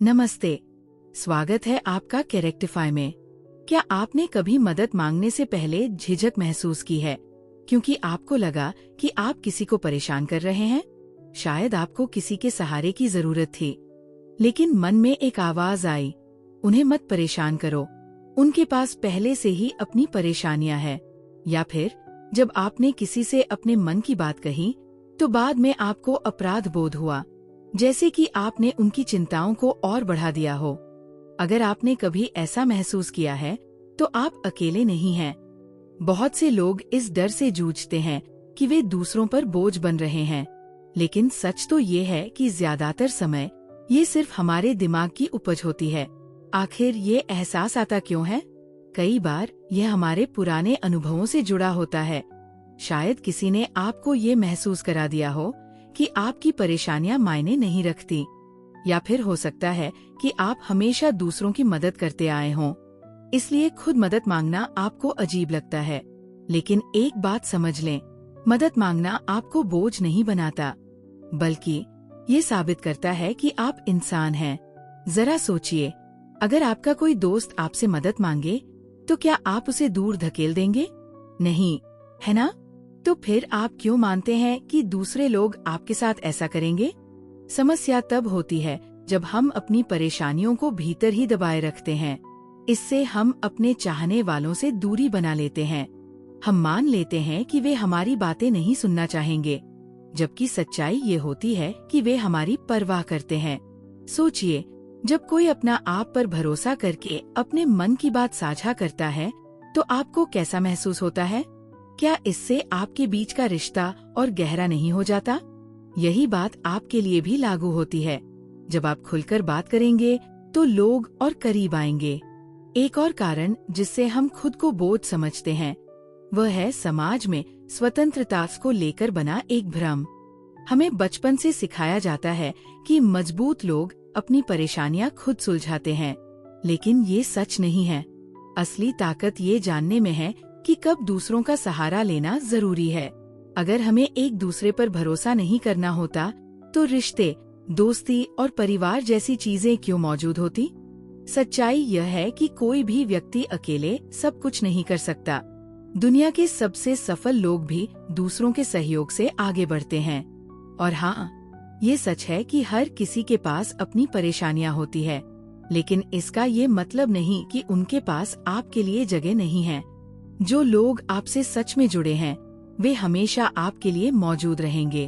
नमस्ते। स्वागत है आपका कैरेक्टिफाई में। क्या आपने कभी मदद मांगने से पहले झिझक महसूस की है क्योंकि आपको लगा कि आप किसी को परेशान कर रहे हैं? शायद आपको किसी के सहारे की जरूरत थी, लेकिन मन में एक आवाज आई, उन्हें मत परेशान करो, उनके पास पहले से ही अपनी परेशानियां हैं। या फिर जब आपने किसी से अपने मन की बात कही तो बाद में आपको अपराध बोध हुआ, जैसे कि आपने उनकी चिंताओं को और बढ़ा दिया हो। अगर आपने कभी ऐसा महसूस किया है तो आप अकेले नहीं हैं। बहुत से लोग इस डर से जूझते हैं कि वे दूसरों पर बोझ बन रहे हैं, लेकिन सच तो ये है कि ज्यादातर समय ये सिर्फ हमारे दिमाग की उपज होती है। आखिर ये एहसास आता क्यों है? कई बार यह हमारे पुराने अनुभवों से जुड़ा होता है। शायद किसी ने आपको ये महसूस करा दिया हो कि आपकी परेशानियां मायने नहीं रखती, या फिर हो सकता है कि आप हमेशा दूसरों की मदद करते आए हों, इसलिए खुद मदद मांगना आपको अजीब लगता है। लेकिन एक बात समझ लें, मदद मांगना आपको बोझ नहीं बनाता, बल्कि ये साबित करता है कि आप इंसान हैं। जरा सोचिए, अगर आपका कोई दोस्त आपसे मदद मांगे तो क्या आप उसे दूर धकेल देंगे? नहीं, है ना? तो फिर आप क्यों मानते हैं कि दूसरे लोग आपके साथ ऐसा करेंगे? समस्या तब होती है जब हम अपनी परेशानियों को भीतर ही दबाए रखते हैं। इससे हम अपने चाहने वालों से दूरी बना लेते हैं। हम मान लेते हैं कि वे हमारी बातें नहीं सुनना चाहेंगे, जबकि सच्चाई ये होती है कि वे हमारी परवाह करते हैं। सोचिए, जब कोई अपना आप पर भरोसा करके अपने मन की बात साझा करता है तो आपको कैसा महसूस होता है? क्या इससे आपके बीच का रिश्ता और गहरा नहीं हो जाता? यही बात आपके लिए भी लागू होती है। जब आप खुलकर बात करेंगे तो लोग और करीब आएंगे। एक और कारण जिससे हम खुद को बोझ समझते हैं, वह है समाज में स्वतंत्रता को लेकर बना एक भ्रम। हमें बचपन से सिखाया जाता है कि मजबूत लोग अपनी परेशानियां खुद सुलझाते हैं, लेकिन ये सच नहीं है। असली ताकत ये जानने में है कि कब दूसरों का सहारा लेना जरूरी है। अगर हमें एक दूसरे पर भरोसा नहीं करना होता तो रिश्ते, दोस्ती और परिवार जैसी चीजें क्यों मौजूद होती? सच्चाई यह है कि कोई भी व्यक्ति अकेले सब कुछ नहीं कर सकता। दुनिया के सबसे सफल लोग भी दूसरों के सहयोग से आगे बढ़ते हैं। और हाँ, ये सच है कि हर किसी के पास अपनी परेशानियां होती है, लेकिन इसका ये मतलब नहीं कि उनके पास आपके लिए जगह नहीं है। जो लोग आपसे सच में जुड़े हैं, वे हमेशा आपके लिए मौजूद रहेंगे।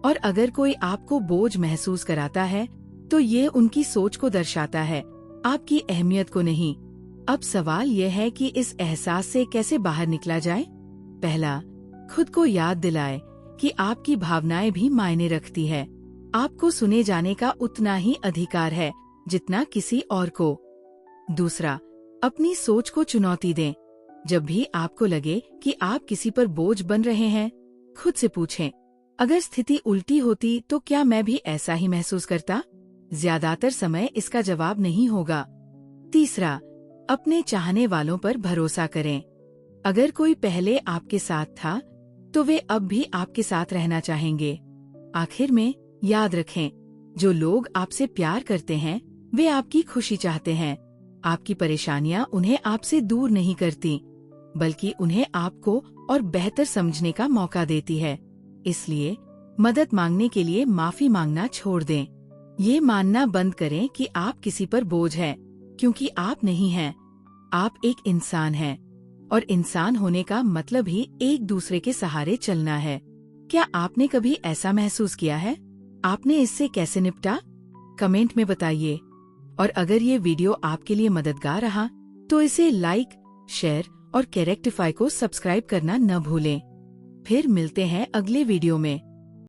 और अगर कोई आपको बोझ महसूस कराता है तो ये उनकी सोच को दर्शाता है, आपकी अहमियत को नहीं। अब सवाल यह है कि इस एहसास से कैसे बाहर निकला जाए। पहला, खुद को याद दिलाए कि आपकी भावनाएं भी मायने रखती है। आपको सुने जाने का उतना ही अधिकार है जितना किसी और को। दूसरा, अपनी सोच को चुनौती दें। जब भी आपको लगे कि आप किसी पर बोझ बन रहे हैं, खुद से पूछें, अगर स्थिति उल्टी होती तो क्या मैं भी ऐसा ही महसूस करता? ज्यादातर समय इसका जवाब नहीं होगा। तीसरा, अपने चाहने वालों पर भरोसा करें। अगर कोई पहले आपके साथ था तो वे अब भी आपके साथ रहना चाहेंगे। आखिर में याद रखें, जो लोग आपसे प्यार करते हैं वे आपकी खुशी चाहते हैं। आपकी परेशानियां उन्हें आपसे दूर नहीं करती, बल्कि उन्हें आपको और बेहतर समझने का मौका देती है। इसलिए मदद मांगने के लिए माफी मांगना छोड़ दें। ये मानना बंद करें कि आप किसी पर बोझ हैं, क्योंकि आप नहीं हैं। आप एक इंसान हैं, और इंसान होने का मतलब ही एक दूसरे के सहारे चलना है। क्या आपने कभी ऐसा महसूस किया है? आपने इससे कैसे निपटा? कमेंट में बताइए। और अगर ये वीडियो आपके लिए मददगार रहा तो इसे लाइक, शेयर और कैरेक्टिफाई को सब्सक्राइब करना न भूलें। फिर मिलते हैं अगले वीडियो में।